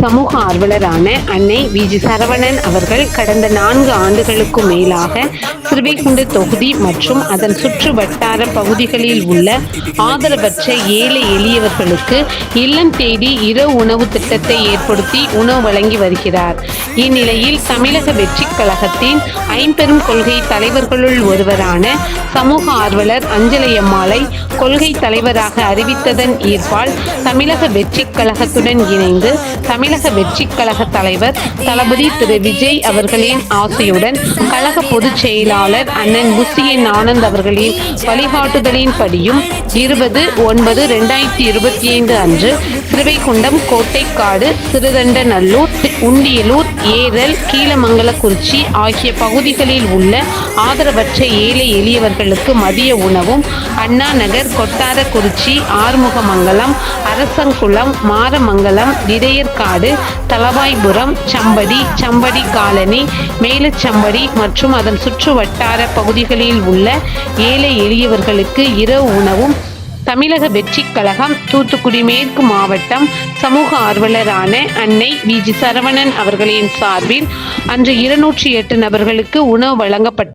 சமூக ஆர்வலரான அன்னை வி.ஜி. சரவணன் அவர்கள் கடந்த 4 ஆண்டுகளுக்கும் மேலாக ஸ்ரீவைகுண்ட தொகுதி மற்றும் அதன் சுற்று வட்டார பகுதிகளில் உள்ள ஆதரவற்ற ஏழை எளியவர்களுக்கு இல்லம் தேடி இரவு உணவு திட்டத்தை ஏற்படுத்தி உணவு வழங்கி வருகிறார். இந்நிலையில் தமிழக வெற்றிக் கழகத்தின் ஐம்பெரும் கொள்கை தலைவர்களுள் ஒருவரான சமூக ஆர்வலர் அஞ்சலையம்மாளை கொள்கை தலைவராக அறிவித்ததன் ஈர்ப்பால் தமிழக வெற்றிக் கழகத்துடன் இணைந்து தமிழக வெற்றிக் கழக தலைவர் தளபதி திரு விஜய் அவர்களின் ஆசையுடன் கழக பொதுச் செயலாளர் அண்ணன் முசியன் ஆனந்த் அவர்களின் வழிகாட்டுதலின்படியும் 20/9/2025 அன்று ஸ்ரீவைகுண்டம், கோட்டைக்காடு, சிறுதண்டநல்லூர், உண்டியலூர், ஏரல், கீழமங்கலக்குறிச்சி ஆகிய பகுதிகளில் உள்ள ஆதரவற்ற ஏழை எளியவர்களுக்கு மதிய உணவும், அண்ணா நகர், கொட்டாரக்குறிச்சி, ஆறுமுகமங்கலம், அரசங்குளம், மாரமங்கலம், இடையர்காடு, தளவாய்புரம், சம்படி காலனி, மேலச்சம்படி மற்றும் அதன் சுற்று வட்டார பகுதிகளில் உள்ள ஏழை எளியவர்களுக்கு இரவு உணவும் தமிழக வெற்றிக் கழகம் தூத்துக்குடி மேற்கு மாவட்டம் சமூக ஆர்வலரான அன்னை வி.ஜி. சரவணன் அவர்களின் சார்பில் அன்று 208 நபர்களுக்கு உணவு வழங்கப்பட்டது.